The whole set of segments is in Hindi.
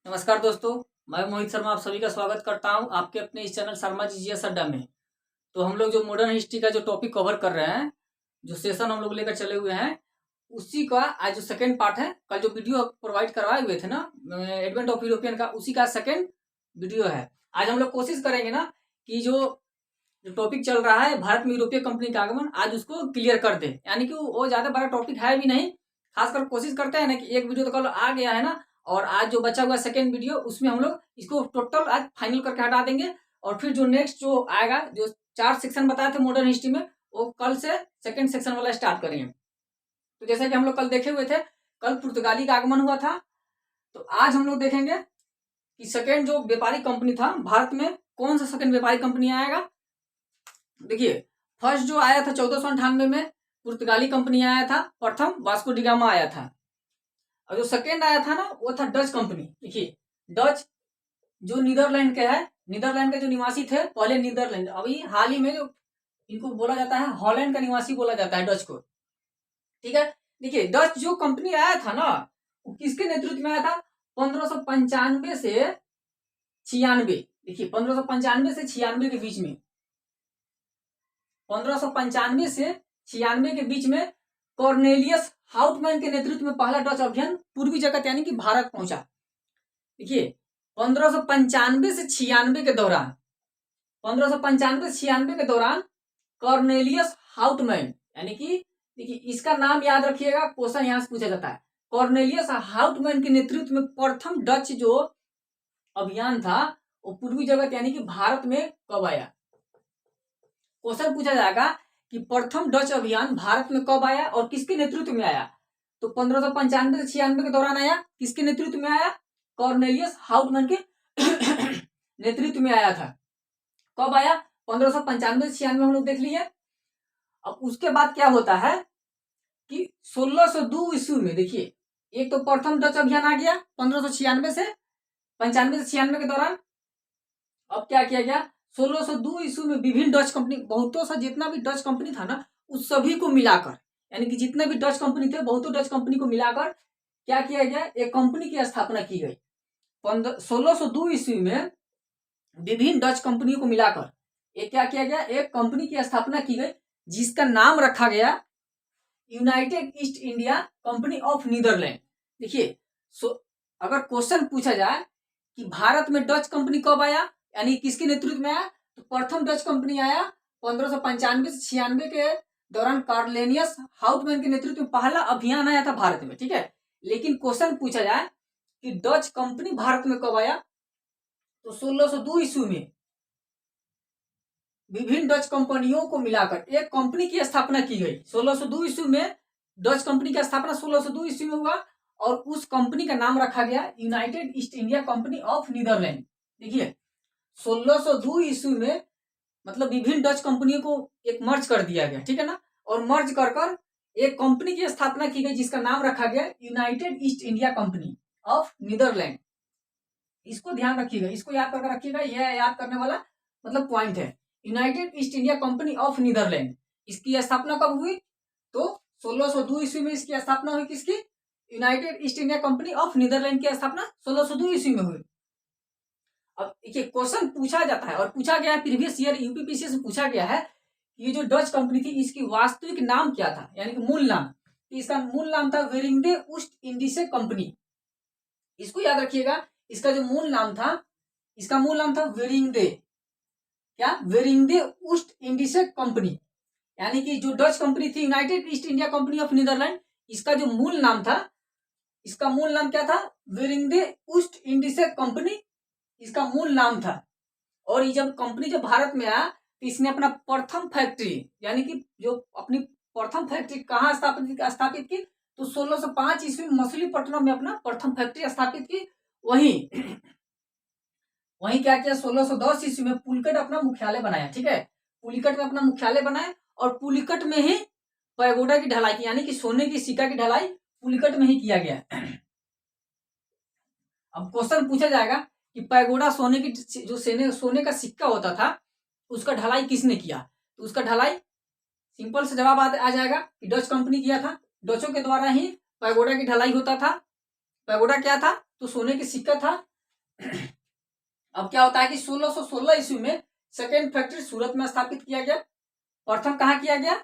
नमस्कार दोस्तों, मैं मोहित शर्मा आप सभी का स्वागत करता हूं आपके अपने इस चैनल शर्मा जी जीएस अड्डा में। तो हम लोग जो मॉडर्न हिस्ट्री का जो टॉपिक कवर कर रहे हैं, जो सेशन हम लोग लेकर चले हुए हैं, उसी का आज जो सेकंड पार्ट है। कल जो वीडियो प्रोवाइड करवाए हुए थे ना एडवेंट ऑफ यूरोपियन का, उसी का सेकंड वीडियो है। आज हम लोग कोशिश करेंगे ना कि जो टॉपिक चल रहा है भारत में यूरोपीय कंपनी का आगमन, आज उसको क्लियर कर दे। यानी कि वो ज्यादा बड़ा टॉपिक है भी नहीं, खासकर कोशिश करते हैं ना कि एक वीडियो तो कल आ गया है ना, और आज जो बचा हुआ सेकंड वीडियो उसमें हम लोग इसको टोटल आज फाइनल करके हटा देंगे। और फिर जो नेक्स्ट जो आएगा, जो 4 सेक्शन बताए थे मॉडर्न हिस्ट्री में, वो कल से सेकंड सेक्शन वाला स्टार्ट करेंगे। तो जैसा कि हम लोग कल देखे हुए थे, कल पुर्तगाली का आगमन हुआ था। तो आज हम लोग देखेंगे कि सेकेंड जो व्यापारिक कंपनी था भारत में, कौन सा सेकेंड व्यापारिक कंपनी आएगा। देखिए, फर्स्ट जो आया था 1498 में पुर्तगाली कंपनी आया था, प्रथम वास्को डिगामा आया था। और जो सेकेंड आया था ना, वो था डच कंपनी। देखिए, डच जो नीदरलैंड के है, नीदरलैंड के जो निवासी थे पहले, नीदरलैंड अभी हाल ही में जो इनको बोला जाता है हॉलैंड का निवासी बोला जाता है डच को। ठीक है, देखिए डच जो कंपनी आया था ना, वो किसके नेतृत्व में आया था? 1595 से 96। देखिए 1595 से 96 के बीच में, 1595 से 96 के बीच में कॉर्नेलियस हाउटमैन के नेतृत्व में पहला डच अभियान पूर्वी जगत यानी कि भारत पहुंचा। देखिए 1595 से 96 के दौरान, 1595 से 96 के दौरान कॉर्नेलियस हाउटमैन, यानी कि देखिए इसका नाम याद रखिएगा, क्वेश्चन यहां से पूछा जाता है। कॉर्नेलियस हाउटमैन के नेतृत्व में प्रथम डच जो अभियान था वो पूर्वी जगत यानी कि भारत में कब आया। क्वेश्चन पूछा जाएगा कि प्रथम डच अभियान भारत में कब आया और किसके नेतृत्व में आया। तो 1595 से 96 के दौरान आया। किसके नेतृत्व में आया? कॉर्नेलियस हाउटमैन के नेतृत्व में आया था। कब आया? 1595 से 96 हम लोग देख लिए। अब उसके बाद क्या होता है कि 1602 ईस्वी में, देखिए एक तो प्रथम डच अभियान आ गया 1596 से 95 से 96 के दौरान। अब क्या किया गया? 1602 ईस्वी में विभिन्न डच कंपनी, बहुतों सा जितना भी डच कंपनी था ना, उस सभी को मिलाकर, यानी कि जितने भी डच कंपनी थे, बहुतों डच कंपनी को मिलाकर क्या किया गया? एक कंपनी की स्थापना की गई। 1602 ईस्वी में विभिन्न डच कंपनियों को मिलाकर एक क्या किया गया? एक कंपनी की स्थापना की गई, जिसका नाम रखा गया United East India Company of Netherland. देखिए, अगर क्वेश्चन पूछा जाए कि भारत में डच कंपनी कब आया, यानी किसके नेतृत्व में आया, तो प्रथम डच कंपनी आया 1595 से 96 के दौरान कॉर्नेलियस हाउटमैन के नेतृत्व में पहला अभियान आया था भारत में। ठीक है, लेकिन क्वेश्चन पूछा जाए कि डच कंपनी भारत में कब आया, तो 1602 ईस्वी में विभिन्न डच कंपनियों को मिलाकर एक कंपनी की स्थापना की गई। 1602 ईस्वी में डच कंपनी की स्थापना 1602 ईस्वी में हुआ, और उस कंपनी का नाम रखा गया United East India Company of Netherland. देखिए 1602 ईस्वी में मतलब विभिन्न डच कंपनियों को एक मर्ज कर दिया गया, ठीक है ना, और मर्ज कर कर एक कंपनी की स्थापना की गई, जिसका नाम रखा गया United East India Company of Netherland. इसको ध्यान रखिएगा, इसको याद करके रखिएगा, यह याद करने वाला मतलब पॉइंट है। United East India Company of Netherland, इसकी स्थापना कब हुई? तो 1602 ईस्वी में इसकी स्थापना हुई। किसकी? United East India Company of Netherland की स्थापना 1602 ईस्वी में हुई। अब देखिए क्वेश्चन पूछा जाता है और पूछा गया है, प्रीवियस ईयर यूपीपीसी से पूछा गया है, ये जो डच कंपनी थी इसकी वास्तविक नाम क्या था, यानी कि मूल नाम। इसका मूल नाम था वेरिंगडे ऊस्ट इंडीसे कंपनी। इसको याद रखिएगा, इसका जो मूल नाम था, इसका मूल नाम था वेरिंगडे, क्या? वेरिंगडे ऊस्ट इंडीसे कंपनी। यानी कि जो डच कंपनी थी United East India Company of Netherland, इसका जो मूल नाम था, इसका मूल नाम क्या था? वेरिंगडे ऊस्ट इंडीसे कंपनी, इसका मूल नाम था। और ये जब कंपनी जब भारत में आया, तो इसने अपना प्रथम फैक्ट्री, यानी कि जो अपनी प्रथम फैक्ट्री कहाँ स्थापित की, तो 1605 ईस्वी में मछलीपट्टनम में अपना प्रथम फैक्ट्री स्थापित की। वहीं वहीं क्या किया? 1610 ईस्वी में पुलिकट अपना मुख्यालय बनाया। ठीक है, पुलिकट में अपना मुख्यालय बनाया, और पुलिकट में ही पैगोडा की ढलाई की, यानी कि सोने की सिक्का की ढलाई पुलिकट में ही किया गया। अब क्वेश्चन पूछा जाएगा कि पैगोडा सोने की जो सोने का सिक्का होता था, उसका ढलाई किसने किया? तो उसका ढलाई सिंपल से जवाब आ जाएगा कि डच कंपनी किया था। डचों के द्वारा ही पैगोडा की ढलाई होता था। पैगोडा क्या था? तो सोने की सिक्का था, अब क्या होता है कि 1616 ईस्वी में सेकेंड फैक्ट्री सूरत में स्थापित किया गया। प्रथम कहाँ किया गया?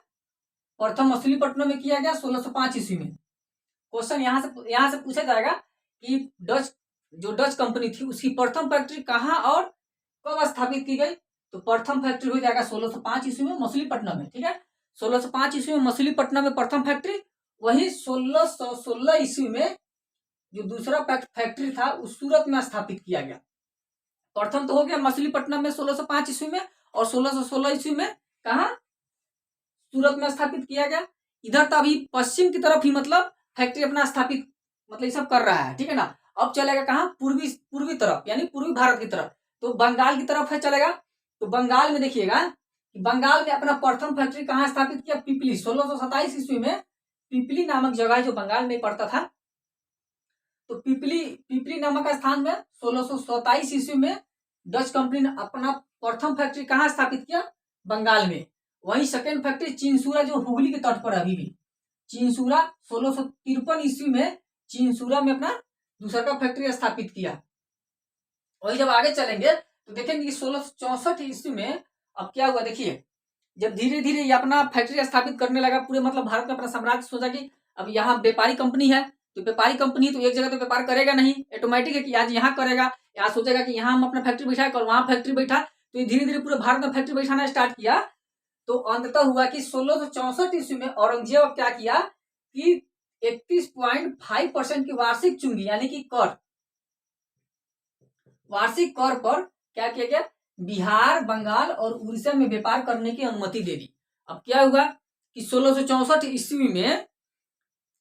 प्रथम मछलीपट्टनम में किया गया 1605 ईस्वी में। क्वेश्चन यहाँ से पूछा जाएगा कि डच कंपनी थी उसकी प्रथम फैक्ट्री कहाँ और कब स्थापित की गई? तो प्रथम फैक्ट्री हो जाएगा 1605 ईस्वी में मछलीपट्टनम में। ठीक है, 1605 ईस्वी में मछलीपट्टनम में प्रथम फैक्ट्री। वही 1616 ईस्वी में जो दूसरा फैक्ट्री था उस सूरत में स्थापित किया गया। प्रथम तो हो गया मछलीपट्टनम में 1605 ईस्वी में, और 1616 ईस्वी में कहा? सूरत में स्थापित किया गया। इधर तो अभी पश्चिम की तरफ ही मतलब फैक्ट्री अपना स्थापित मतलब ये सब कर रहा है। ठीक है ना। अब चलेगा कहाँ? पूर्वी तरफ, यानी पूर्वी भारत की तरफ। तो बंगाल की तरफ है चलेगा। तो बंगाल में देखिएगा कि बंगाल में अपना प्रथम फैक्ट्री कहाँ स्थापित किया? पिपली। 1627 ईस्वी में पिपली नामक जगह जो बंगाल में पड़ता था, तो पिपली नामक स्थान में 1627 ईस्वी में डच कंपनी ने अपना प्रथम फैक्ट्री कहाँ स्थापित किया? बंगाल में। वही सेकेंड फैक्ट्री चिंसूरा जो हुगली के तट पर अभी भी, चिंसूरा 1653 ईस्वी में चिंसूरा में अपना दूसरा का फैक्ट्री स्थापित किया। वही जब आगे चलेंगे तो देखेंगे कि 1664 ईस्वी में अब क्या हुआ। देखिए, जब धीरे धीरे ये अपना फैक्ट्री स्थापित करने लगा पूरे मतलब भारत में अपना साम्राज्य, सोचा कि अब यहाँ व्यापारी कंपनी है, तो व्यापारी कंपनी तो एक जगह तो व्यापार करेगा नहीं, ऑटोमेटिक है कि आज यहाँ करेगा, यहाँ सोचेगा कि यहाँ हम अपना फैक्ट्री बैठा, कल वहां फैक्ट्री बैठा, तो ये धीरे धीरे पूरे भारत में फैक्ट्री बैठाना स्टार्ट किया। तो अंततः हुआ कि 1664 ईस्वी में औरंगजेब क्या किया कि 31.5% की वार्षिक चुंगी यानी कि कर, वार्षिक कर पर क्या किया गया? बिहार, बंगाल और उड़ीसा में व्यापार करने की अनुमति दे दी। अब क्या हुआ कि 1664 ईस्वी में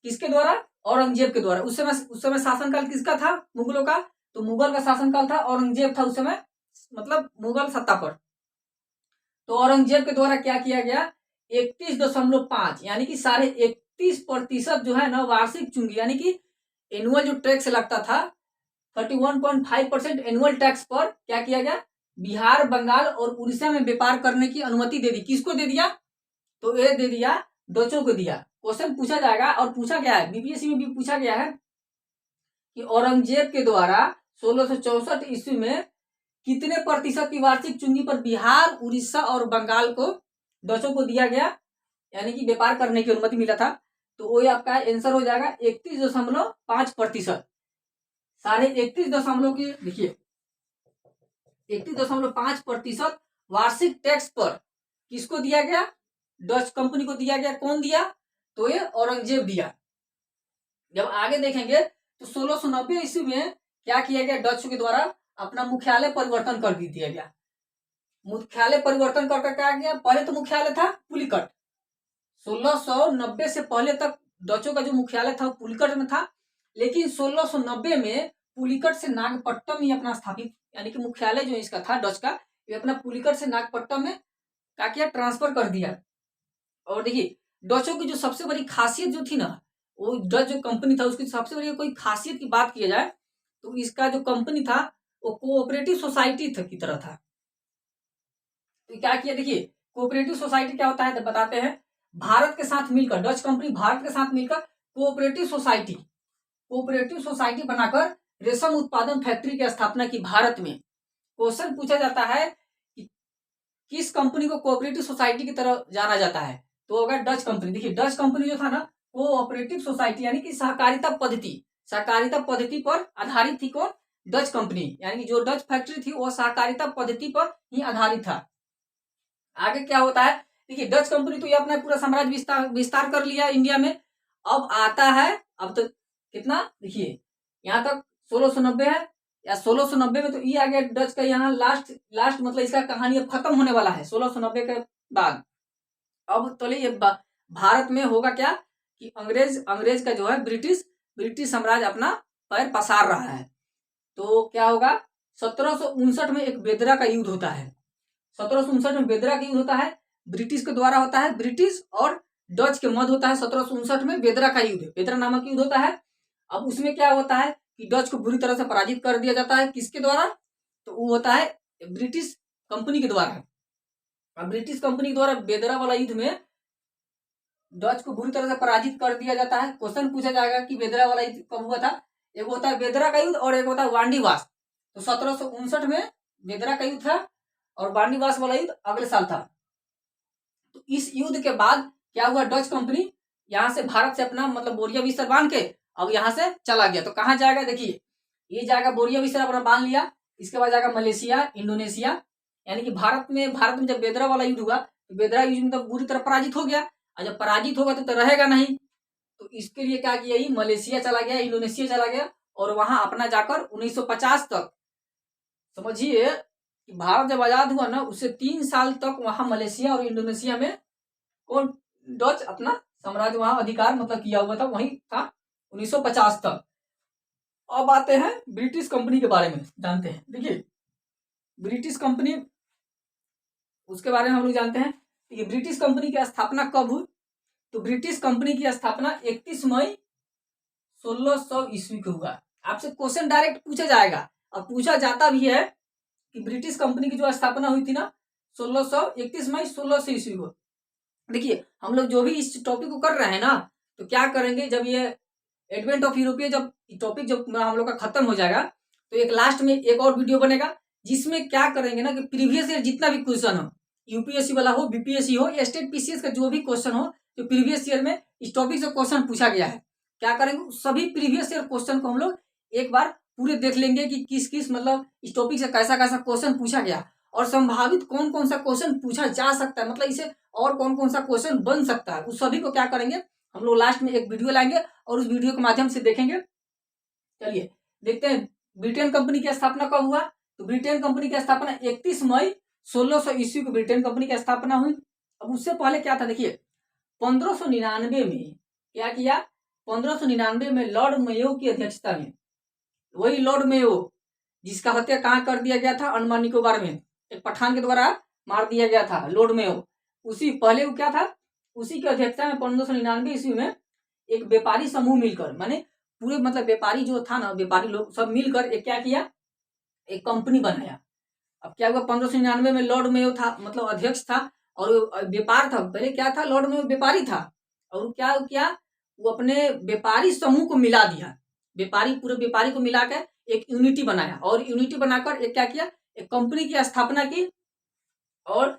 किसके द्वारा? औरंगजेब के द्वारा। उस समय शासनकाल किसका था? मुगलों का। तो मुगल का शासनकाल था, औरंगजेब था उस समय मतलब मुगल सत्ता पर। तो औरंगजेब के द्वारा क्या किया गया? 31.5 यानी कि 31.5% जो है ना वार्षिक चुंगी यानी कि एनुअल जो टैक्स लगता था 31.5% एनुअल टैक्स पर क्या किया गया? बिहार, बंगाल और उड़ीसा में व्यापार करने की अनुमति दे दी। किसको दे दिया? तो ये दे दिया डचों को दिया। क्वेश्चन पूछा जाएगा और पूछा गया है, बीपीएससी में भी पूछा गया है कि औरंगजेब के द्वारा 1664 ईस्वी में कितने प्रतिशत की वार्षिक चुंगी पर बिहार, उड़ीसा और बंगाल को डचों को दिया गया यानी कि व्यापार करने की अनुमति मिला था? तो वो आपका आंसर हो जाएगा 31.5%। 31.5 की देखिए 31.5% वार्षिक टैक्स पर किसको दिया गया? डच कंपनी को दिया गया। कौन दिया? तो ये औरंगजेब दिया। जब आगे देखेंगे तो 1690 ईस्वी में क्या किया गया? डच के द्वारा अपना मुख्यालय परिवर्तन कर दिया गया। मुख्यालय परिवर्तन कर क्या गया? पहले तो मुख्यालय था पुलिकट। 1690 से पहले तक डचों का जो मुख्यालय था पुलिकट में था, लेकिन 1690 में पुलिकट से नागपट्टनम ही अपना स्थापित यानी कि मुख्यालय जो इसका था डच का, ये अपना पुलिकट से नागपट्टनम में क्या किया? ट्रांसफर कर दिया। और देखिए डचों की जो सबसे बड़ी खासियत जो थी ना, वो डच जो कंपनी था उसकी सबसे बड़ी कोई खासियत की बात किया जाए तो इसका जो कंपनी था वो कोऑपरेटिव सोसाइटी की तरह था। तो क्या किया? देखिए कोऑपरेटिव सोसाइटी क्या होता है तो बताते हैं। भारत के साथ मिलकर डच कंपनी भारत के साथ मिलकर कोऑपरेटिव सोसाइटी बनाकर रेशम उत्पादन फैक्ट्री की स्थापना की भारत में। क्वेश्चन पूछा जाता है कि किस कंपनी को कोऑपरेटिव सोसाइटी की तरह जाना जाता है? तो अगर डच कंपनी। देखिए डच कंपनी जो था ना कोऑपरेटिव सोसाइटी यानी कि सहकारिता पद्धति पर आधारित थी। कौन? डच कंपनी यानी कि जो डच फैक्ट्री थी वो सहकारिता पद्धति पर ही आधारित था। आगे क्या होता है? देखिए डच कंपनी तो ये अपना पूरा साम्राज्य विस्तार कर लिया इंडिया में। अब आता है अब तो कितना? देखिए यहाँ तक 1690 है या 1690 में तो ये आ गया डच का यहाँ लास्ट मतलब इसका कहानी अब खत्म होने वाला है 1690 के बाद। अब तो ये भारत में होगा क्या कि अंग्रेज का जो है ब्रिटिश साम्राज्य अपना पैर पसार रहा है। तो क्या होगा? 1759 में एक बेदरा का युद्ध होता है। 1759 में बेदरा का युद्ध होता है, ब्रिटिश के द्वारा होता है। ब्रिटिश और डच के मध्य होता है 1759 में बेदरा का युद्ध, बेदरा नामक युद्ध होता है। अब उसमें क्या होता है कि डच को बुरी तरह से पराजित कर दिया जाता है। किसके द्वारा? तो वो होता है ब्रिटिश कंपनी के द्वारा। अब ब्रिटिश कंपनी के द्वारा बेदरा वाला युद्ध में डच को बुरी तरह से पराजित कर दिया जाता है। क्वेश्चन पूछा जाएगा कि बेदरा वाला युद्ध कब हुआ था? एक होता है बेदरा का युद्ध और एक होता है वांडीवास। तो 1759 में बेदरा का युद्ध था और बार्निवास वाला युद्ध अगले साल था। तो इस युद्ध के बाद क्या हुआ, डच कंपनी यहाँ से भारत से अपना मतलब बोरिया बिस्तर बांध के अब यहाँ से चला गया। तो कहाँ जाएगा, देखिए ये जाएगा बोरिया बिस्तर अपना बांध लिया, इसके बाद जाएगा मलेशिया, इंडोनेशिया, यानी कि भारत में जब बेदरा वाला युद्ध हुआ तो बेदरा युद्ध में तो बुरी तरह पराजित हो गया, और जब पराजित होगा तो रहेगा नहीं, तो इसके लिए क्या किया, ये मलेशिया चला गया, इंडोनेशिया चला गया, और वहां अपना जाकर 1950 तक, समझिए कि भारत जब आजाद हुआ ना उससे 3 साल तक वहां मलेशिया और इंडोनेशिया में कौन, डच अपना साम्राज्य वहां अधिकार मतलब किया हुआ था, वहीं था 1950 तक। अब आते हैं ब्रिटिश कंपनी के बारे में जानते हैं। देखिए ब्रिटिश कंपनी, उसके बारे में हम लोग जानते हैं। ये ब्रिटिश कंपनी की स्थापना कब हुई, तो ब्रिटिश कंपनी की स्थापना 31 मई 1600 ईस्वी को हुआ। आपसे क्वेश्चन डायरेक्ट पूछा जाएगा और पूछा जाता भी है कि ब्रिटिश कंपनी की जो स्थापना हुई थी ना 31 मई 1600 ईस्वी को। देखिए हम लोग जो भी इस टॉपिक को कर रहे हैं ना, तो क्या करेंगे, जब ये एडवेंट ऑफ यूरोपियन जब टॉपिक जब हम लोग का खत्म हो जाएगा तो एक लास्ट में एक और वीडियो बनेगा जिसमें क्या करेंगे ना कि प्रीवियस ईयर जितना भी क्वेश्चन हो, यूपीएससी वाला हो, बीपीएससी हो या स्टेट पीसीएस का जो भी क्वेश्चन हो, जो प्रीवियस ईयर में इस टॉपिक से क्वेश्चन पूछा गया है, क्या करेंगे सभी प्रीवियस ईयर क्वेश्चन को हम लोग एक बार पूरे देख लेंगे कि किस किस मतलब इस टॉपिक से कैसा कैसा क्वेश्चन पूछा गया और संभावित कौन कौन सा क्वेश्चन पूछा जा सकता है, मतलब इसे और कौन कौन सा क्वेश्चन बन सकता है, उस सभी को क्या करेंगे हम लोग लास्ट में एक वीडियो लाएंगे और उस वीडियो के माध्यम से देखेंगे। चलिए देखते हैं ब्रिटेन कंपनी की स्थापना कब हुआ। तो ब्रिटेन कंपनी की स्थापना 31 मई 1600 ईस्वी को ब्रिटेन कंपनी की स्थापना हुई। अब उससे पहले क्या था, देखिए 1599 में क्या किया, 1599 में लॉर्ड मेयो की अध्यक्षता में, वही लॉर्ड मेयो जिसका हत्या कहाँ कर दिया गया था, अंडमान निकोबार में एक पठान के द्वारा मार दिया गया था, लॉर्ड मेयो। उसी पहले वो क्या था, उसी की अध्यक्षता में 1599 ईस्वी में एक व्यापारी समूह मिलकर, माने पूरे मतलब व्यापारी जो था ना, व्यापारी लोग सब मिलकर एक क्या किया, एक कंपनी बनाया। अब क्या हुआ, 1599 में लॉर्ड मेयो था मतलब अध्यक्ष था और व्यापार था, पहले क्या था, लॉर्ड मेयो व्यापारी था और क्या किया, वो अपने व्यापारी समूह को मिला दिया, व्यापारी पूरे व्यापारी को मिलाकर एक यूनिटी बनाया और यूनिटी बनाकर एक क्या किया, एक कंपनी की स्थापना की और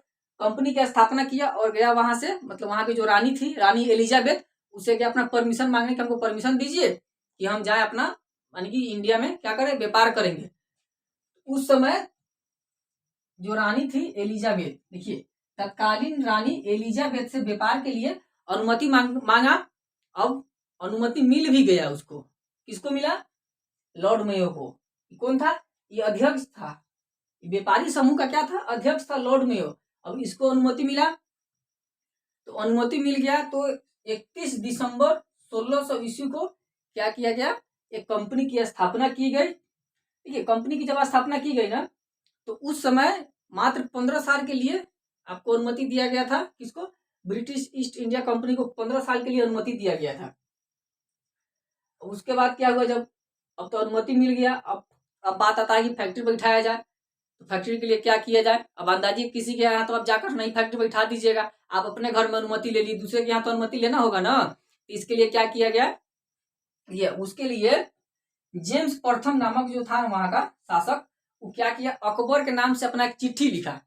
कंपनी की स्थापना किया और गया वहां से, मतलब वहां की जो रानी थी, रानी एलिजाबेथ, उससे क्या अपना परमिशन मांगने कि हमको परमिशन दीजिए कि हम जाए अपना यानी कि इंडिया में क्या करें, व्यापार करेंगे। उस समय जो रानी थी एलिजाबेथ, देखिए तत्कालीन रानी एलिजाबेथ से व्यापार के लिए अनुमति मांगा। अब अनुमति मिल भी गया उसको, किसको मिला, लॉर्ड मेयो को। कौन था, ये अध्यक्ष था, व्यापारी समूह का क्या था, अध्यक्ष था लॉर्ड मेयो। अब इसको अनुमति मिला, तो अनुमति मिल गया तो 31 दिसंबर 1600 ईस्वी को क्या किया गया, एक कंपनी की स्थापना की गई। देखिए कंपनी की जब स्थापना की गई ना, तो उस समय मात्र 15 साल के लिए आपको अनुमति दिया गया था, किसको, ब्रिटिश ईस्ट इंडिया कंपनी को 15 साल के लिए अनुमति दिया गया था। उसके बाद क्या हुआ, जब अब तो अनुमति मिल गया, अब बात आता है कि फैक्ट्री बैठाया जाए, तो फैक्ट्री के लिए क्या किया जाए। अब अंदाजी किसी के यहाँ तो आप जाकर नहीं फैक्ट्री बैठा दीजिएगा, आप अपने घर में अनुमति ले ली, दूसरे के यहाँ तो अनुमति लेना होगा ना। इसके लिए क्या किया गया, ये उसके लिए जेम्स प्रथम नामक जो था वहां का शासक, वो क्या किया, अकबर के नाम से अपना एक चिट्ठी लिखा।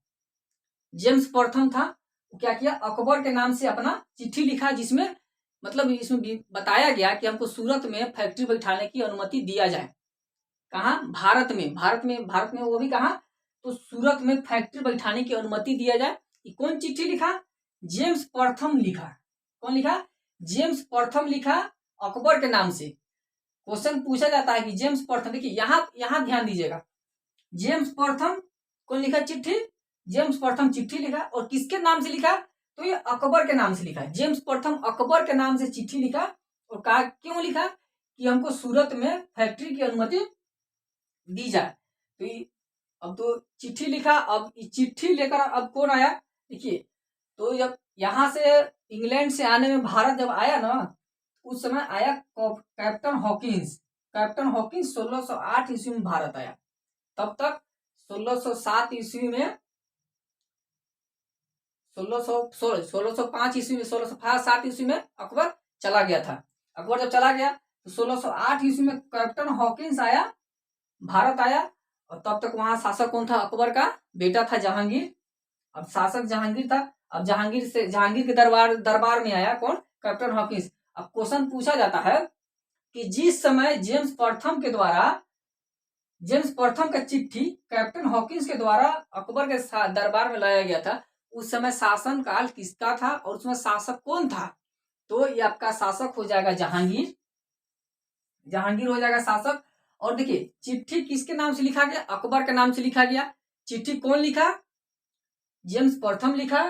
जेम्स प्रथम था, वो क्या किया, अकबर के नाम से अपना चिट्ठी लिखा, जिसमें मतलब इसमें बताया गया कि हमको सूरत में फैक्ट्री बैठाने की अनुमति दिया जाए। कहाँ, भारत में वो भी कहाँ, तो सूरत में फैक्ट्री बैठाने की अनुमति दिया जाए। कौन चिट्ठी लिखा, जेम्स प्रथम लिखा। कौन लिखा, जेम्स प्रथम लिखा अकबर के नाम से। क्वेश्चन पूछा जाता है कि जेम्स प्रथम, देखिए यहाँ ध्यान दीजिएगा, जेम्स प्रथम कौन लिखा चिट्ठी, जेम्स प्रथम चिट्ठी लिखा और किसके नाम से लिखा, तो ये अकबर के नाम से लिखा। जेम्स प्रथम अकबर के नाम से चिट्ठी लिखा और कहा क्यों लिखा, कि हमको सूरत में फैक्ट्री की अनुमति दी जाए। तो अब तो चिट्ठी लिखा, अब चिट्ठी लेकर अब कौन आया, देखिए तो जब यहाँ से इंग्लैंड से आने में भारत जब आया ना, उस समय आया कैप्टन हॉकिंस। कैप्टन हॉकिंस 1608 ईस्वी में भारत आया। तब तक 1607 ईस्वी में 1605 ईस्वी में 1607 ईस्वी में अकबर चला गया था। अकबर जब चला गया तो 1608 ईस्वी में कैप्टन हॉकिंस आया, भारत आया और तब तक वहां शासक कौन था? अकबर का बेटा था जहांगीर। अब शासक जहांगीर था। अब जहांगीर के दरबार में आया कौन? Captain Hawkins. अब क्वेश्चन पूछा जाता है कि जिस समय जेम्स प्रथम का चिट्ठी कैप्टन हॉकिंस के द्वारा अकबर के दरबार में लाया गया था, उस समय शासन काल किसका था और उसमें शासक कौन था? तो ये आपका शासक हो जाएगा जहांगीर। जहांगीर हो जाएगा शासक। और देखिए चिट्ठी किसके नाम से लिखा गया? अकबर के नाम से लिखा गया। चिट्ठी कौन लिखा? जेम्स प्रथम लिखा।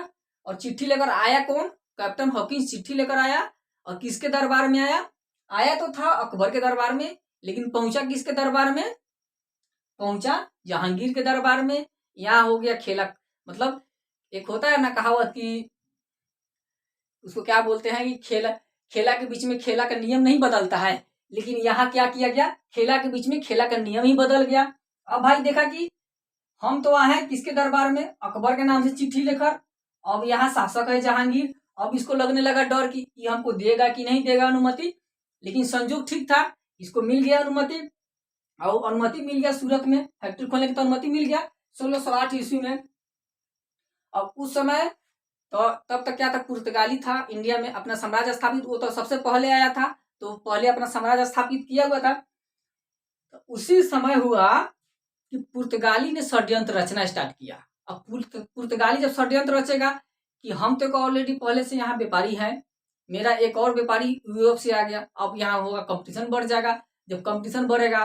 और चिट्ठी लेकर आया कौन? कैप्टन हॉकिंस चिट्ठी लेकर आया। और किसके दरबार में आया? आया तो था अकबर के दरबार में, लेकिन पहुंचा किसके दरबार में? पहुंचा जहांगीर के दरबार में। यहाँ हो गया खेला, मतलब एक होता है ना कहावत कि उसको क्या बोलते हैं कि खेला खेला के बीच में खेला का नियम नहीं बदलता है, लेकिन यहाँ क्या किया गया? खेला के बीच में खेला का नियम ही बदल गया। अब भाई देखा कि हम तो आए हैं किसके दरबार में? अकबर के नाम से चिट्ठी लेकर। अब यहाँ शासक है जहांगीर। अब इसको लगने लगा डर कि ये हमको देगा कि नहीं देगा अनुमति, लेकिन संजोग ठीक था, इसको मिल गया अनुमति। और अनुमति मिल गया सूरत में फैक्ट्री खोलने की, तो अनुमति मिल गया 1608 ईस्वी में। अब उस समय तो तब तक क्या था? पुर्तगाली था इंडिया में अपना साम्राज्य स्थापित, वो तो सबसे पहले आया था, तो पहले अपना साम्राज्य स्थापित किया हुआ था। तो उसी समय हुआ कि पुर्तगाली ने षड्यंत्र रचना स्टार्ट किया। अब पुर्तगाली जब षड्यंत्र रचेगा कि हम तो ऑलरेडी पहले से यहाँ व्यापारी हैं, मेरा एक और व्यापारी यूरोप से आ गया, अब यहाँ होगा कंपटीशन बढ़ जाएगा। जब कंपटीशन बढ़ेगा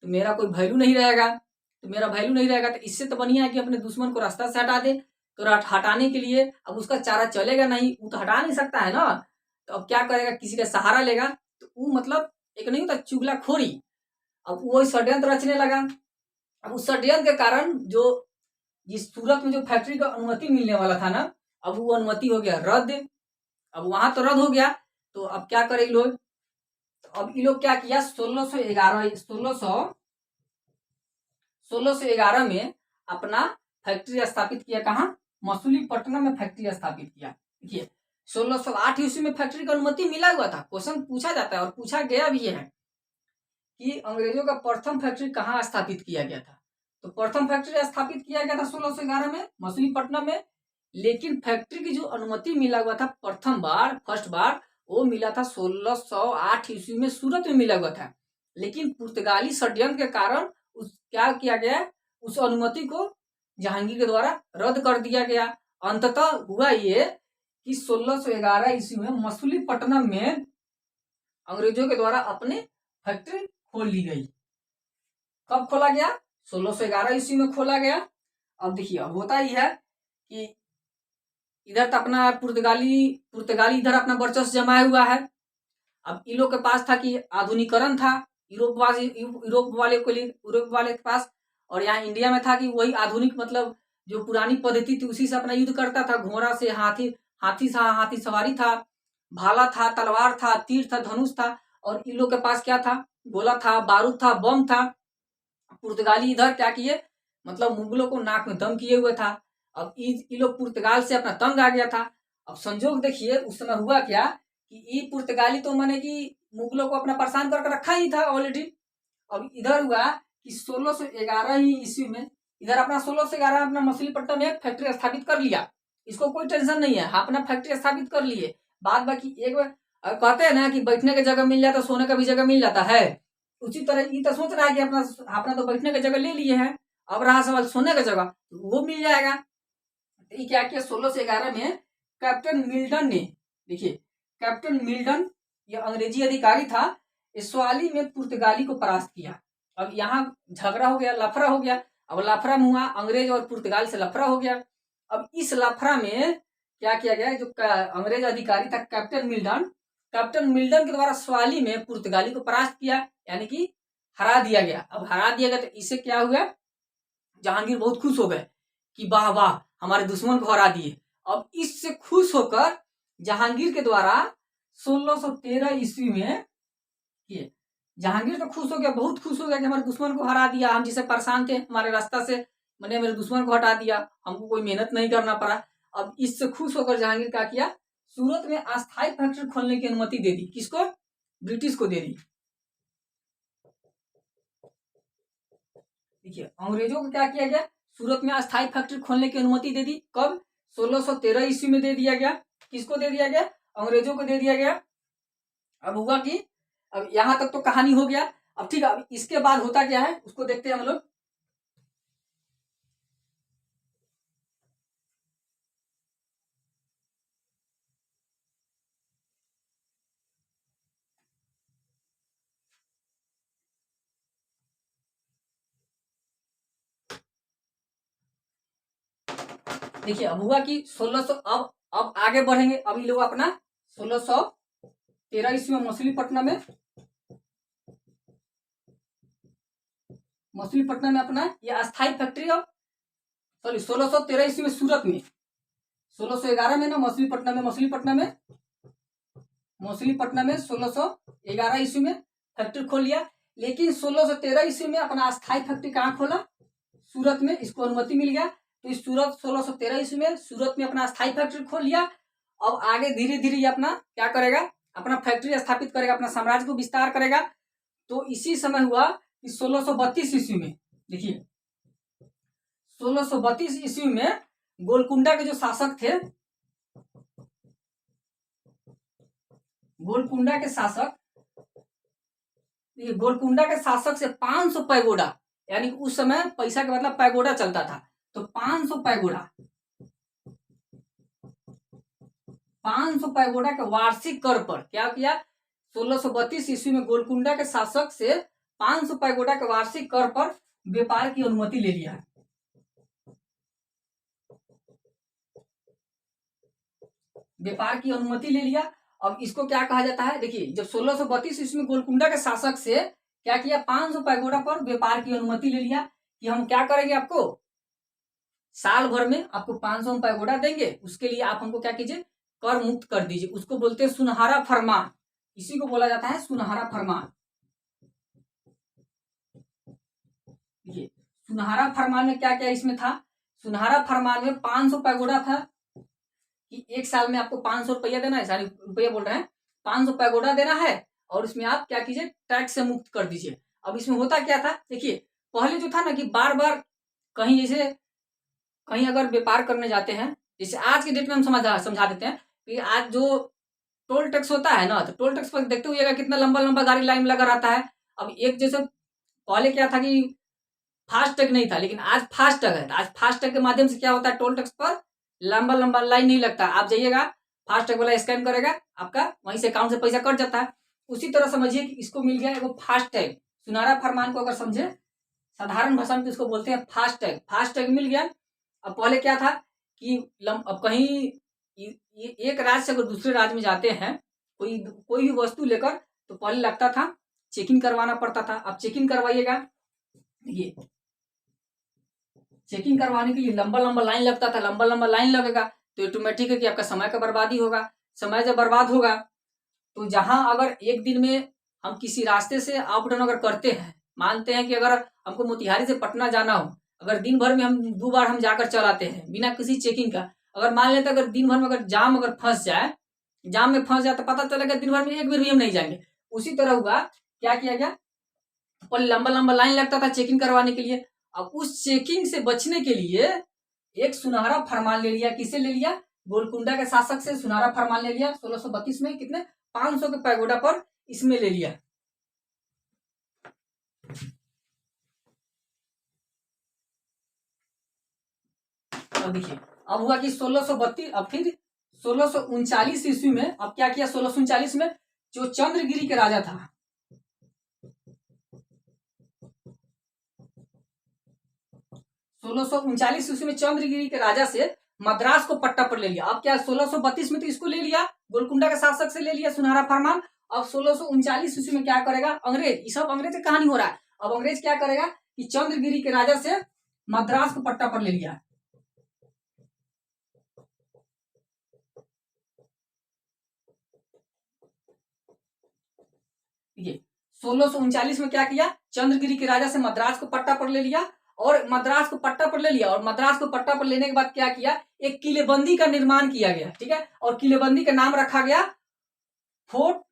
तो मेरा कोई वैल्यू नहीं रहेगा, तो इससे तो बढ़िया है कि अपने दुश्मन को रास्ता से हटा दे। तो हटाने के लिए अब उसका चारा चलेगा नहीं, वो तो हटा नहीं सकता है ना, तो अब क्या करेगा? किसी का सहारा लेगा। तो वो मतलब एक नहीं होता चुगलाखोरी, अब वो षड्यंत्र रचने लगा। अब उस षड्यंत्र के कारण जो जिस सूरत में जो फैक्ट्री का अनुमति मिलने वाला था ना, अब वो अनुमति हो गया रद्द। अब वहां तो रद्द हो गया, तो अब क्या करे लोग? तो अब ये लोग क्या किया? 1611 में अपना फैक्ट्री स्थापित किया। कहाँ? मसूलीपट्टनम में फैक्ट्री स्थापित किया। देखिए 1608 ईस्वी में फैक्ट्री का अनुमति मिला हुआ था। क्वेश्चन पूछा जाता है और पूछा गया भी है कि अंग्रेजों का प्रथम फैक्ट्री कहाँ स्थापित किया गया था? तो प्रथम फैक्ट्री स्थापित किया गया था 1611 में मछलीपट्टनम में, लेकिन फैक्ट्री की जो अनुमति मिला हुआ था फर्स्ट बार वो मिला था 1608 ईस्वी में सूरत में मिला हुआ था। लेकिन पुर्तगाली षड्यंत्र के कारण क्या किया गया? उस अनुमति को जहांगीर के द्वारा रद्द कर दिया गया। अंततः हुआ ये कि 1611 ईस्वी में मछलीपट्टनम में अंग्रेजों के द्वारा अपने फैक्ट्री खोल ली गई। कब खोला गया? 1611 ईस्वी में खोला गया। अब देखिए अब होता ही है कि इधर तो अपना पुर्तगाली इधर अपना वर्चस्व जमाया हुआ है। अब इन लोग के पास था कि आधुनिकरण था यूरोप वाले के पास, और यहाँ इंडिया में था कि वही आधुनिक, मतलब जो पुरानी पद्धति थी उसी से अपना युद्ध करता था। घोड़ा से हाथी सवारी था, भाला था, तलवार था, तीर था, धनुष था। और इन लोग के पास क्या था? गोला था, बारूद था, बम था। पुर्तगाली इधर क्या किए? मतलब मुगलों को नाक में दम किए हुए था। अब ये लोग पुर्तगाल से अपना तंग आ गया था। अब संजोग देखिए उस समय हुआ क्या कि ये पुर्तगाली तो माने कि मुगलों को अपना परेशान करके रखा ही था ऑलरेडी। अब इधर हुआ कि 1611 ही ईस्वी में इधर अपना 1611 अपना मछलीपट्टनम में एक फैक्ट्री स्थापित कर लिया। इसको कोई टेंशन नहीं है, अपना फैक्ट्री स्थापित कर लिए। बाद बाकी एक कहते हैं ना कि बैठने की जगह मिल जाए तो सोने का भी जगह मिल जाता है, उसी तरह ये तो सोच रहा है कि अपना तो बैठने की जगह ले लिए हैं, अब रहा सवाल सोने की जगह, तो वो मिल जाएगा। तो ये क्या किया 1611 में कैप्टन मिल्टन ने, देखिए कैप्टन मिल्टन ये अंग्रेजी अधिकारी था, इस्वाली में पुर्तगाली को परास्त किया। अब यहाँ झगड़ा हो गया, लफड़ा हो गया। अब लफड़ा में हुआ अंग्रेज और पुर्तगाल से लफड़ा हो गया। अब इस लफड़ा में क्या किया गया? जो अंग्रेज अधिकारी था कैप्टन मिल्टन के द्वारा स्वाली में पुर्तगाली को परास्त किया, यानी कि हरा दिया गया। अब हरा दिया गया तो इससे क्या हुआ? जहांगीर बहुत खुश हो गए कि वाह वाह हमारे दुश्मन को हरा दिए। अब इससे खुश होकर जहांगीर के द्वारा 1613 ईस्वी में किए। जहांगीर तो खुश हो गया, बहुत खुश हो गया कि हमारे दुश्मन को हरा दिया, हम जिसे परेशान थे हमारे रास्ता से मैंने मेरे दुश्मन को हटा दिया, हमको कोई मेहनत नहीं करना पड़ा। अब इससे खुश होकर जहांगीर क्या किया? सूरत में अस्थायी फैक्ट्री खोलने की अनुमति दे दी। किसको? ब्रिटिश को दे दी। देखिए अंग्रेजों को क्या किया गया, सूरत में अस्थायी फैक्ट्री खोलने की अनुमति दे दी। कब? 1613 ईस्वी में दे दिया गया। किसको दे दिया गया? अंग्रेजों को दे दिया गया। अब हुआ कि अब यहां तक तो कहानी हो गया। अब ठीक है, अब इसके बाद होता क्या है उसको देखते हैं हम लोग। देखिए अब हुआ कि 1600, अब आगे बढ़ेंगे। अब ये लोग अपना 1613 ईस्वी में मछलीपट्टनम में अपना ये अस्थायी फैक्ट्री, अब सॉरी 1613 ईस्वी में सूरत में, 1611 में ना मछलीपट्टनम में 1611 ईस्वी में फैक्ट्री खोल लिया। लेकिन 1613 ईस्वी में अपना अस्थायी फैक्ट्री कहाँ खोला? सूरत में। इसको अनुमति मिल गया तो इस सूरत 1613 ईस्वी में सूरत में अपना अस्थायी फैक्ट्री खोल लिया। अब आगे धीरे धीरे ये अपना क्या करेगा, अपना फैक्ट्री स्थापित करेगा, अपना साम्राज्य को विस्तार करेगा। तो इसी समय हुआ कि 1632 ईस्वी में, देखिए 1632 ईस्वी में गोलकुंडा के जो शासक थे, गोलकुंडा के शासक से 500 पैगोडा, यानी उस समय पैसा के मतलब पैगोडा चलता था, तो 500 पैगोडा के वार्षिक कर पर क्या किया? 1632 ईस्वी में गोलकुंडा के शासक से 500 पैगोडा के वार्षिक कर पर व्यापार की अनुमति ले लिया। अब इसको क्या कहा जाता है? देखिए जब 1632 ईस्वी में गोलकुंडा के शासक से क्या किया, 500 पैगोडा पर व्यापार की अनुमति ले लिया कि हम क्या करेंगे, आपको साल भर में आपको 500 पैगोडा देंगे, उसके लिए आप हमको क्या कीजिए, कर मुक्त कर दीजिए। उसको बोलते हैं सुनहरा फरमान, इसी को बोला जाता है सुनहरा फरमान। देखिए सुनहरा फरमान में क्या क्या इसमें था? सुनहरा फरमान में 500 पैगोडा था कि एक साल में आपको 500 रुपया देना है, सारी रुपया बोल रहे हैं, 500 पैगोडा देना है और इसमें आप क्या कीजिए, टैक्स से मुक्त कर दीजिए। अब इसमें होता क्या था? देखिए पहले जो था ना कि बार बार कहीं जैसे कहीं अगर व्यापार करने जाते हैं, जैसे आज के डेट में हम समझा देते हैं कि आज जो टोल टैक्स होता है ना, तो टोल टैक्स पर देखते हुए कितना लंबा लंबा गाड़ी लाइन लगा रहता है। अब एक जैसे पहले क्या था कि फास्टैग नहीं था, लेकिन आज फास्टैग है। आज फास्टैग के माध्यम से क्या होता है, टोल टैक्स पर लंबा लंबा लाइन नहीं लगता। आप जाइएगा, फास्टैग वाला स्कैन करेगा, आपका वहीं से अकाउंट से पैसा कट जाता है। उसी तरह समझिए कि इसको मिल गया एगो फास्टैग। सुनहरा फरमान को अगर समझे साधारण भाषा में तो इसको बोलते हैं फास्टैग। फास्टैग मिल गया। अब पहले क्या था कि अब कहीं एक राज्य से अगर दूसरे राज्य में जाते हैं, कोई भी वस्तु लेकर, तो पहले लगता था चेकिंग करवाना पड़ता था। अब चेकिंग करवाइएगा, ये चेकिंग करवाने के लिए लंबा लंबा लाइन लगता था। लंबा लंबा लाइन लगेगा तो ऑटोमेटिक है कि आपका समय का बर्बादी होगा। समय जब बर्बाद होगा तो जहां अगर एक दिन में हम किसी रास्ते से अप डाउन अगर करते हैं, मानते हैं कि अगर हमको मोतिहारी से पटना जाना हो, अगर दिन भर में हम 2 बार हम जाकर चलाते हैं बिना किसी चेकिंग का, अगर मान लेते अगर दिन भर में अगर जाम फंस जाए तो पता चलेगा दिन भर में एक बार भी हम नहीं जाएंगे। उसी तरह हुआ, क्या किया गया, पर लंबा लंबा लाइन लगता था चेकिंग करवाने के लिए। अब उस चेकिंग से बचने के लिए एक सुनहरा फरमान ले लिया। किसे ले लिया? गोलकुंडा के शासक से सुनहरा फरमान ले लिया 1632 में। कितने? 500 के पैगोडा पर इसमें ले लिया। अब देखिए अब हुआ कि 1632, अब फिर 1639 ईस्वी में अब क्या किया, 1639 में जो चंद्रगिरी के राजा था, 1639 ईस्वी में चंद्रगिरी के राजा से मद्रास को पट्टा पर ले लिया। अब क्या 1632 में तो इसको ले लिया, गोलकुंडा के शासक से ले लिया सुनहरा फरमान। अब 1639 ईस्वी में क्या करेगा अंग्रेज, ये सब अंग्रेज की कहानी हो रहा है। अब अंग्रेज क्या करेगा कि चंद्रगिरी के राजा से मद्रास को पट्टा पर ले लिया। देखिए 1639 में क्या किया, चंद्रगिरी के राजा से मद्रास को पट्टा पर ले लिया। और मद्रास को पट्टा पर ले लिया और मद्रास को पट्टा पर लेने के बाद क्या किया, एक किलेबंदी का निर्माण किया गया। ठीक है, और किलेबंदी का नाम रखा गया फोर्ट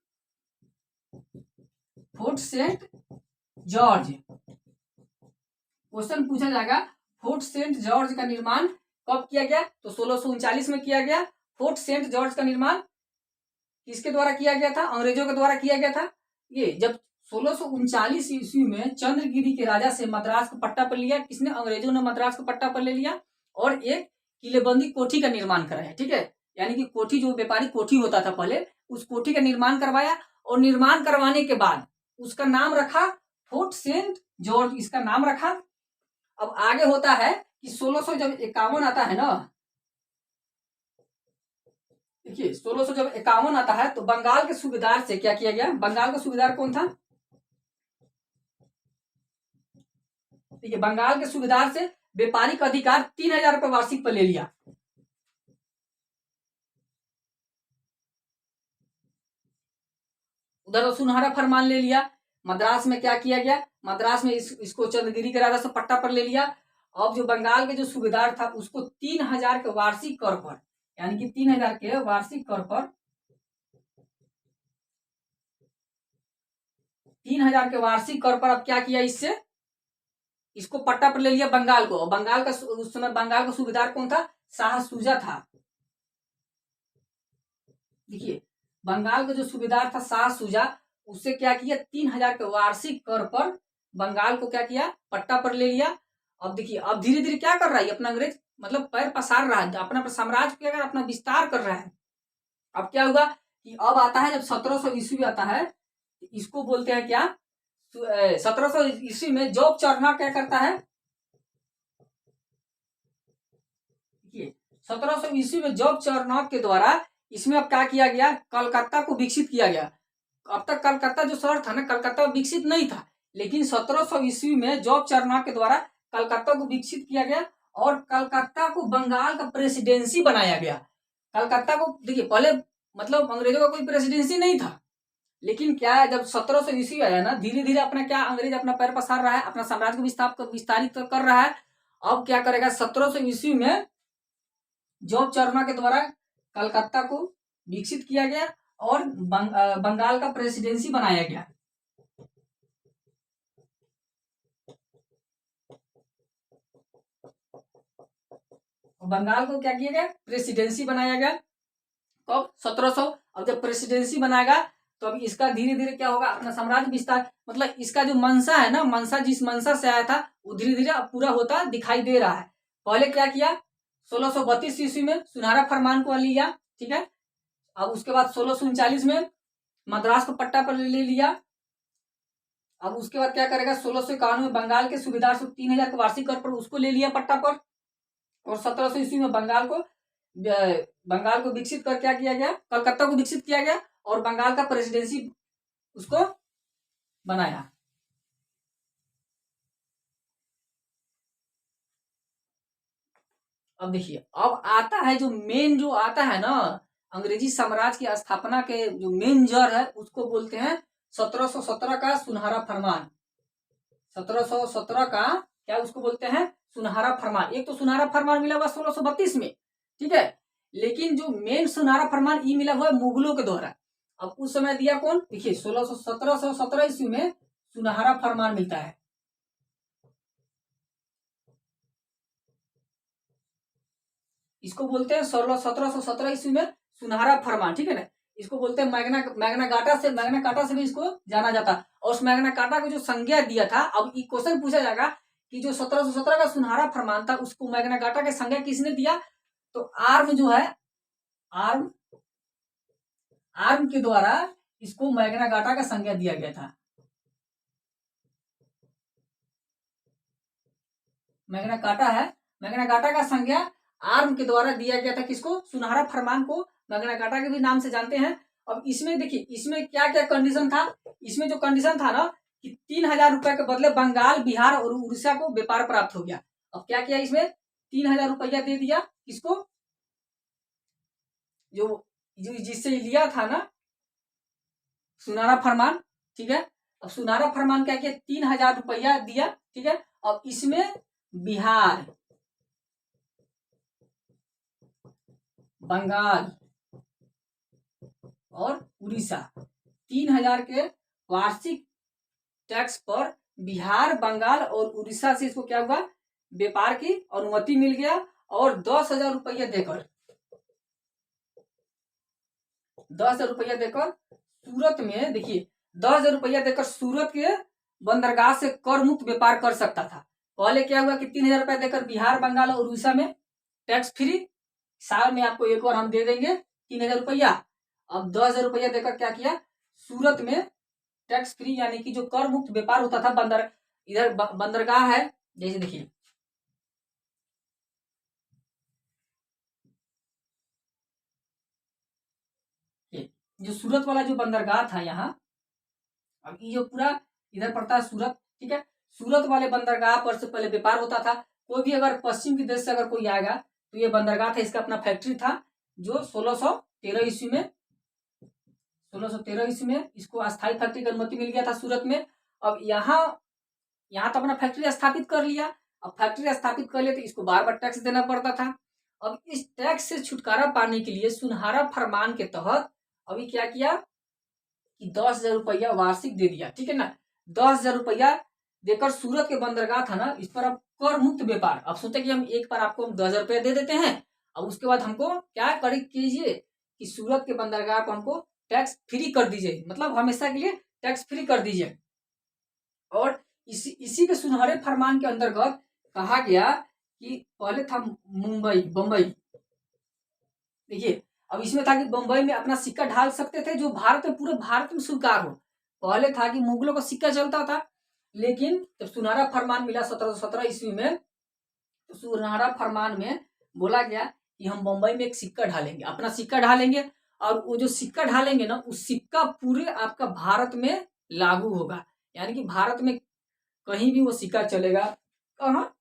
सेंट जॉर्ज। क्वेश्चन पूछा जाएगा फोर्ट सेंट जॉर्ज का निर्माण कब किया गया, तो 1639 में किया गया। फोर्ट सेंट जॉर्ज का निर्माण किसके द्वारा किया गया था, अंग्रेजों के द्वारा किया गया था। ये जब 1639 ईस्वी में चंद्रगिरी के राजा से मद्रास को पट्टा पर लिया, किसने, अंग्रेजों ने मद्रास को पट्टा पर ले लिया और एक किलेबंदी कोठी का निर्माण कराया। ठीक है, यानी कि कोठी, जो व्यापारी कोठी होता था पहले, उस कोठी का निर्माण करवाया और निर्माण करवाने के बाद उसका नाम रखा फोर्ट सेंट जॉर्ज, इसका नाम रखा। अब आगे होता है कि 1651 आता है ना, देखिए 1651 आता है तो बंगाल के सूबेदार से क्या किया गया, बंगाल का सूबेदार कौन था, देखिए बंगाल के सूबेदार से व्यापारिक अधिकार 3000 रुपये वार्षिक पर ले लिया। उधर सुनहरा फरमान ले लिया। मद्रास में क्या किया गया, मद्रास में इसको चंद्रगिरी के राजा से पट्टा पर ले लिया। अब जो बंगाल के जो सूबेदार था उसको 3000 के वार्षिक कर पर, यानी कि 3000 के वार्षिक कर पर, 3000 के वार्षिक कर पर अब क्या किया, इससे इसको पट्टा पर ले लिया बंगाल को। बंगाल का उस समय बंगाल का सूबेदार कौन था, शाह सूजा था। देखिए बंगाल का जो सूबेदार था शाह सूजा, उससे क्या किया, 3000 के वार्षिक कर पर बंगाल को क्या किया, पट्टा पर ले लिया। अब देखिए अब धीरे धीरे क्या कर रहा है अपना अंग्रेज, मतलब पैर पसार रहा है, अपना साम्राज्य क्या कर, अपना विस्तार कर रहा है। अब क्या हुआ कि अब आता है जब 1700 ईस्वी आता है, इसको बोलते हैं क्या, 1700 ईस्वी में जॉब चार्नक क्या करता है, 1700 ईस्वी में जॉब चार्नक के द्वारा इसमें अब क्या किया गया, कलकत्ता को विकसित किया गया। अब तक कलकत्ता जो शहर था ना, कलकत्ता विकसित नहीं था, लेकिन 1700 ईस्वी में जॉब चार्नक के द्वारा कलकत्ता को विकसित किया गया और कलकत्ता को बंगाल का प्रेसिडेंसी बनाया गया। कलकत्ता को देखिए पहले मतलब अंग्रेजों का कोई प्रेसिडेंसी नहीं था, लेकिन क्या है जब 1700 ईस्वी आया ना, धीरे धीरे अपना क्या अंग्रेज अपना पैर पसार रहा है, अपना साम्राज्य को विस्तारित कर रहा है। अब क्या करेगा, 1700 ईस्वी में जॉब चार्नक के द्वारा कलकत्ता को विकसित किया गया और बंगाल का प्रेसिडेंसी बनाया गया। बंगाल को क्या किया गया, प्रेसिडेंसी बनाया गया। कब, 1700। अब जब प्रेसिडेंसी बनाएगा तो अब इसका धीरे धीरे क्या होगा, अपना साम्राज्य विस्तार, मतलब इसका जो मंशा है ना, मंशा जिस मंशा से आया था वो धीरे धीरे अब पूरा होता दिखाई दे रहा है। पहले क्या किया, 1632 ईस्वी में सुनहरा फरमान को लिया। ठीक है, अब उसके बाद 1639 में मद्रास को पट्टा पर ले लिया। अब उसके बाद क्या करेगा, 1651 में बंगाल के सूबेदार से 3000 के वार्षिक कर पर उसको ले लिया पट्टा पर। और 1700 ईस्वी में बंगाल को विकसित कर क्या किया गया, कलकत्ता को विकसित किया गया और बंगाल का प्रेसिडेंसी उसको बनाया। अब देखिए अब आता है जो मेन जो आता है ना, अंग्रेजी साम्राज्य की स्थापना के जो मेन जड़ है उसको बोलते हैं 1717 का सुनहरा फरमान। 1717 का क्या उसको बोलते हैं, सुनहरा फरमान। एक तो सुनहरा फरमान मिला हुआ 1632 में, ठीक है, लेकिन जो मेन सुनहरा फरमान ये मिला हुआ है मुगलों के द्वारा। अब उस समय दिया कौन, देखिए 1717 ईस्वी में सुनहरा फरमान मिलता है। इसको बोलते हैं 1717 ईस्वी में सुनहरा फरमान। ठीक है ना, इसको बोलते हैं मैग्ना कार्टा से भी इसको जाना जाता है। और उस मैग्ना कार्टा को जो संज्ञा दिया था, अब ये क्वेश्चन पूछा जाएगा कि जो 1717 का सुनहरा फरमान था उसको मैग्ना कार्टा के संज्ञा किसने दिया, तो आर्म जो है, आर्म के द्वारा इसको मैग्ना कार्टा का संज्ञा दिया गया था। मैग्ना कार्टा है, मैग्ना कार्टा का संज्ञा आर्म के द्वारा दिया गया था। किसको, सुनहरा फरमान को मैग्ना कार्टा के भी नाम से जानते हैं। अब इसमें देखिए इसमें क्या क्या कंडीशन था, इसमें जो कंडीशन था ना कि 3000 रुपए के बदले बंगाल, बिहार और उड़ीसा को व्यापार प्राप्त हो गया। अब क्या किया, इसमें 3000 रुपया दे दिया किसको, जो जिससे लिया था ना सुनहरा फरमान। ठीक है, अब सुनहरा फरमान क्या किया, 3000 रुपया दिया। ठीक है, अब इसमें बिहार, बंगाल और उड़ीसा 3000 के वार्षिक टैक्स पर बिहार, बंगाल और उड़ीसा से इसको क्या हुआ, व्यापार की अनुमति मिल गया। और 10,000 रुपया देकर 10,000 रुपया देकर सूरत में, देखिए 10,000 रुपया देकर सूरत के बंदरगाह से कर मुक्त व्यापार कर सकता था। पहले क्या हुआ कि 3,000 रुपया देकर बिहार, बंगाल और उड़ीसा में टैक्स फ्री, साल में आपको एक और हम दे देंगे 3,000 रुपया। अब 10,000 रुपया देकर क्या किया, सूरत में टैक्स फ्री यानी कि जो कर मुक्त व्यापार होता था, इधर बंदरगाह है, जैसे देखिए जो सूरत वाला जो बंदरगाह था यहाँ, अब ये जो पूरा इधर पड़ता है सूरत, ठीक है। सूरत वाले बंदरगाह पर से पहले व्यापार होता था। कोई भी अगर पश्चिम के देश से अगर कोई आएगा तो ये बंदरगाह था, इसका अपना फैक्ट्री था, जो 1613 ईस्वी में 1613 ईस्वी में इसको अस्थायी फैक्ट्री की अनुमति मिल गया था सूरत में। अब यहाँ तो अपना फैक्ट्री स्थापित कर लिया। अब फैक्ट्री स्थापित कर लिया तो इसको बार बार टैक्स देना पड़ता था। अब इस टैक्स से छुटकारा पाने के लिए सुनहरा फरमान के तहत अभी क्या किया कि 10,000 रुपया वार्षिक दे दिया, ठीक है ना। 10,000 रुपया देकर सूरत के बंदरगाह था ना, इस पर अब कर मुक्त व्यापार। अब सोचे कि हम एक बार आपको 10,000 रुपया दे देते हैं, अब उसके बाद हमको क्या करे कीजिए कि सूरत के बंदरगाह को हमको टैक्स फ्री कर दीजिए, मतलब हमेशा के लिए टैक्स फ्री कर दीजिए। और इसी के सुनहरे फरमान के अंतर्गत कहा गया कि पहले था बम्बई, देखिए अब इसमें था कि बम्बई में अपना सिक्का ढाल सकते थे, जो भारत में पूरे भारत में स्वीकार हो। पहले था कि मुगलों का सिक्का चलता था, लेकिन जब सुनहरा फरमान मिला 1717 ईस्वी में, तो सुनहरा फरमान में बोला गया कि हम बम्बई में एक सिक्का ढालेंगे, अपना सिक्का ढालेंगे, और वो जो सिक्का ढालेंगे ना, उस सिक्का पूरे आपका भारत में लागू होगा। यानी कि भारत में कहीं भी वो सिक्का चलेगा। कहाँ,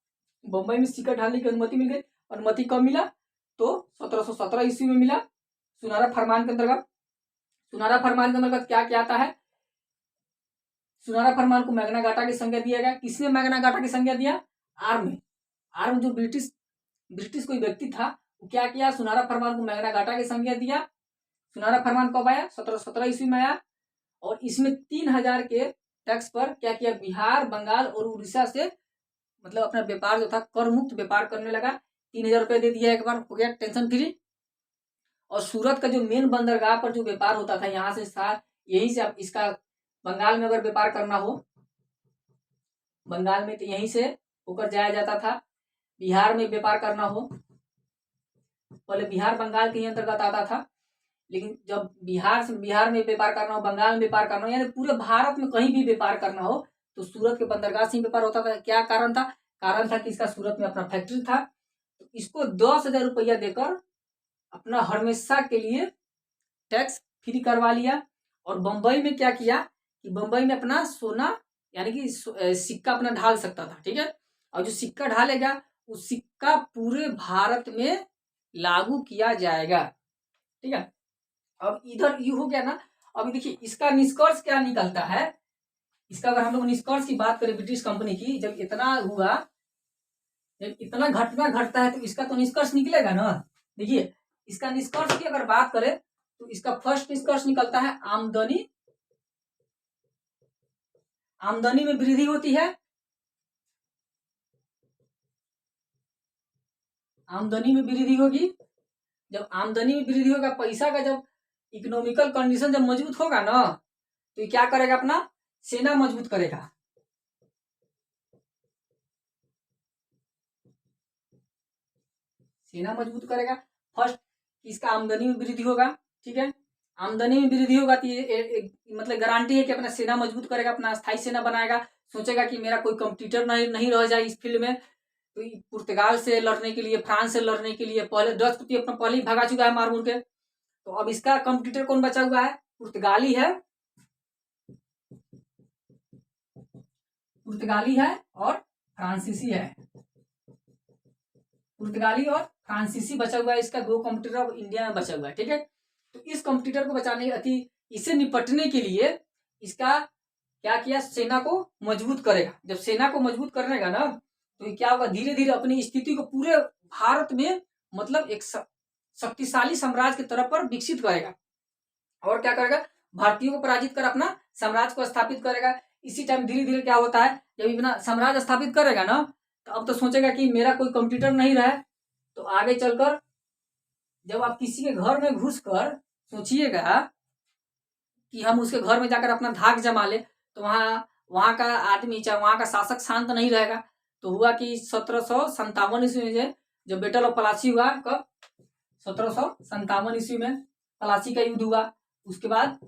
बम्बई में सिक्का ढालने की अनुमति मिल गई। अनुमति कब मिला, तो 1717 ईस्वी में मिला, सुनहरा फरमान के अंतर्गत। सुनहरा फरमान के अंतर्गत क्या क्या आता है, सुनहरा फरमान को मैग्ना कार्टा की संज्ञा दिया गया। किसने मैग्ना कार्टा की संज्ञा दिया, आर्म जो ब्रिटिश कोई व्यक्ति था, वो क्या किया, सुनहरा फरमान को मैग्ना कार्टा की संज्ञा दिया। सुनहरा फरमान कब आया, 1717 ईस्वी में आया। और इसमें 3,000 के टैक्स पर क्या किया, बिहार, बंगाल और उड़ीसा से मतलब अपना व्यापार जो था कर मुक्त व्यापार करने लगा। 3,000 रुपये दे दिया, एक बार हो गया टेंशन फ्री। और सूरत का जो मेन बंदरगाह पर जो व्यापार होता था, यहाँ से यहीं से आप इसका बंगाल में अगर व्यापार करना हो, बंगाल में तो यहीं से होकर जाया जाता था। बिहार में व्यापार करना हो, पहले बिहार बंगाल के ही अंतर्गत आता था, लेकिन जब बिहार में व्यापार करना हो, बंगाल में व्यापार करना हो, यानी पूरे भारत में कहीं भी व्यापार करना हो तो सूरत के बंदरगाह से ही व्यापार होता था। क्या कारण था, कारण था कि इसका सूरत में अपना फैक्ट्री था। तो इसको 10,000 रुपया देकर अपना हमेशा के लिए टैक्स फ्री करवा लिया। और बंबई में क्या किया कि बंबई में अपना सोना यानी कि सिक्का अपना ढाल सकता था, ठीक है। और जो सिक्का ढालेगा उस सिक्का पूरे भारत में लागू किया जाएगा, ठीक है। अब इधर ये हो गया ना। अभी देखिए इसका निष्कर्ष क्या निकलता है, इसका अगर हम लोग निष्कर्ष की बात करें ब्रिटिश कंपनी की, जब इतना हुआ, जब इतना घटना घटता है तो इसका तो निष्कर्ष निकलेगा ना। देखिए इसका निष्कर्ष की अगर बात करें तो इसका फर्स्ट निष्कर्ष निकलता है आमदनी में वृद्धि होती है, आमदनी में वृद्धि होगी। जब आमदनी में वृद्धि होगा, पैसा का जब इकोनॉमिकल कंडीशन जब मजबूत होगा ना, तो ये क्या करेगा, अपना सेना मजबूत करेगा। सेना मजबूत करेगा। फर्स्ट इसका आमदनी में वृद्धि होगा, ठीक है। आमदनी में वृद्धि होगा तो ये मतलब गारंटी है कि अपना सेना मजबूत करेगा, अपना स्थायी सेना बनाएगा। सोचेगा कि मेरा कोई कॉम्पिटिटर नहीं रह जाए इस फील्ड में। तो पुर्तगाल से लड़ने के लिए, फ्रांस से लड़ने के लिए, पहले डच को अपना पहले ही भगा चुका है मार मुर के। तो अब इसका कॉम्पिटिटर कौन बचा हुआ है, पुर्तगाली है, पुर्तगाली है और फ्रांसीसी है। पुर्तगाली और फ्रांसीसी बचा हुआ है, इसका दो कॉम्पिटिटर अब इंडिया में बचा हुआ है, ठीक है। तो इस कॉम्पिटिटर को बचाने इसे निपटने के लिए इसका क्या किया, सेना को मजबूत करेगा। जब सेना को मजबूत करेगा ना, तो क्या होगा, धीरे धीरे अपनी स्थिति को पूरे भारत में मतलब एक शक्तिशाली साम्राज्य की तरफ पर विकसित करेगा। और क्या करेगा, भारतीयों को पराजित कर अपना साम्राज्य को स्थापित करेगा। इसी टाइम धीरे धीरे क्या होता है, जब अपना साम्राज्य स्थापित करेगा ना, तो अब तो सोचेगा कि मेरा कोई कंप्यूटर नहीं रहा है। तो आगे चलकर जब आप किसी के घर में घुसकर सोचिएगा कि हम उसके घर में जाकर अपना धाक जमा ले, तो वहाँ का आदमी, चाहे वहाँ का शासक शांत नहीं रहेगा। तो हुआ कि 1757 ईस्वी में जो बैटल ऑफ प्लासी हुआ, कब? 1757 ईस्वी में प्लासी का युद्ध हुआ। उसके बाद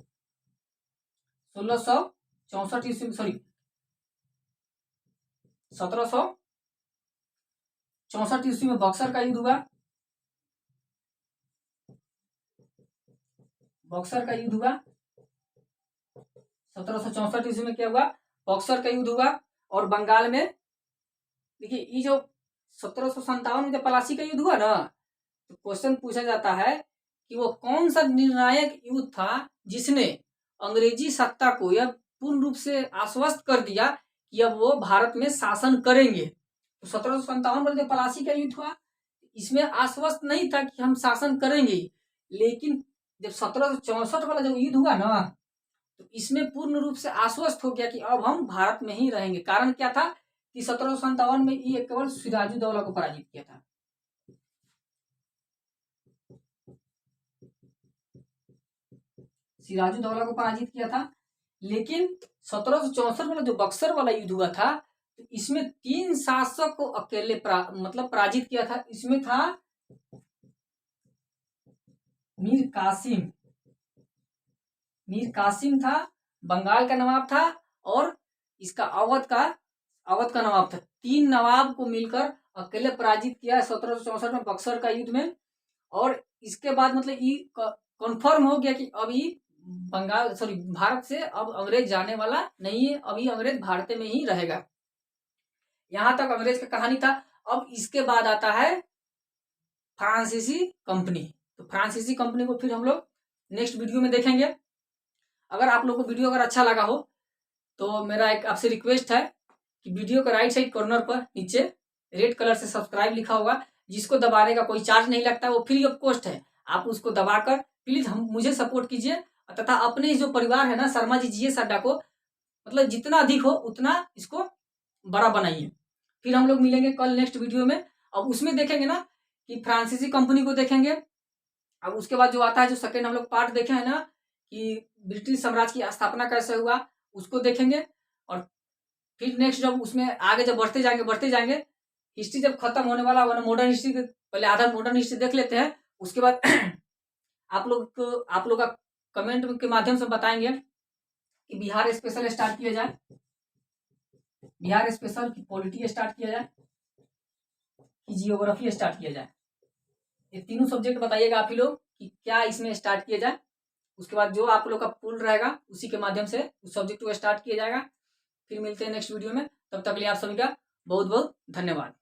1664 ईस्वी, सॉरी 1764 ईस्वी में बक्सर का युद्ध हुआ। बक्सर का युद्ध हुआ 1764 ईस्वी में। क्या हुआ? बक्सर का युद्ध हुआ। और बंगाल में देखिए, ये जो 1757 में जब प्लासी का युद्ध हुआ ना, तो क्वेश्चन पूछा जाता है कि वो कौन सा निर्णायक युद्ध था जिसने अंग्रेजी सत्ता को यह पूर्ण रूप से आश्वस्त कर दिया कि अब वो भारत में शासन करेंगे। तो 1757 में जो प्लासी का युद्ध हुआ, इसमें आश्वस्त नहीं था कि हम शासन करेंगे, लेकिन जब 1764 वाला जब युद्ध हुआ ना, तो इसमें पूर्ण रूप से आश्वस्त हो गया कि अब हम भारत में ही रहेंगे। कारण क्या था कि 1757 में ये केवल सिराजुद्दौला को पराजित किया था। सिराजुद्दौला को पराजित किया था। लेकिन 1764 वाला जो बक्सर वाला युद्ध हुआ था, तो इसमें 3 शासक को अकेले मतलब पराजित किया था। इसमें था मीर कासिम था, बंगाल का नवाब था, और इसका अवध का नवाब था। 3 नवाब को मिलकर अकेले पराजित किया 1764 में बक्सर का युद्ध में। और इसके बाद मतलब ये कंफर्म हो गया कि अभी भारत से अब अंग्रेज जाने वाला नहीं है, अभी अंग्रेज भारत में ही रहेगा। यहां तक अंग्रेज का कहानी था। अब इसके बाद आता है फ्रांसीसी कंपनी। तो फ्रांसीसी कंपनी को फिर हम लोग नेक्स्ट वीडियो में देखेंगे। अगर आप लोग को वीडियो अगर अच्छा लगा हो, तो मेरा एक आपसे रिक्वेस्ट है कि वीडियो के राइट साइड कॉर्नर पर नीचे रेड कलर से सब्सक्राइब लिखा होगा, जिसको दबाने का कोई चार्ज नहीं लगता, वो फ्री ऑफ कॉस्ट है। आप उसको दबाकर प्लीज मुझे सपोर्ट कीजिए, तथा अपने जो परिवार है ना शर्मा जी जीएस अड्डा को, मतलब जितना अधिक हो उतना इसको बड़ा बनाइए। फिर हम लोग मिलेंगे कल नेक्स्ट वीडियो में। अब उसमें देखेंगे ना कि फ्रांसीसी कंपनी को देखेंगे। अब उसके बाद जो आता है, जो सेकेंड हम लोग पार्ट देखे है ना कि ब्रिटिश साम्राज्य की स्थापना कैसे हुआ, उसको देखेंगे। और फिर नेक्स्ट जब उसमें आगे जब बढ़ते जाएंगे, हिस्ट्री जब खत्म होने वाला होगा ना, मॉडर्न हिस्ट्री के पहले आधा मॉडर्न हिस्ट्री देख लेते हैं। उसके बाद आप लोग का कमेंट के माध्यम से बताएंगे कि बिहार स्पेशल स्टार्ट किया जाए, बिहार स्पेशल की पॉलिटी स्टार्ट किया जाए, कि जियोग्राफी स्टार्ट किया जाए। ये तीनों सब्जेक्ट बताइएगा आप ही लोग कि क्या इसमें स्टार्ट किया जाए। उसके बाद जो आप लोग का पुल रहेगा उसी के माध्यम से उस सब्जेक्ट को स्टार्ट किया जाएगा। फिर मिलते हैं नेक्स्ट वीडियो में। तब तक के लिए आप सभी का बहुत बहुत धन्यवाद।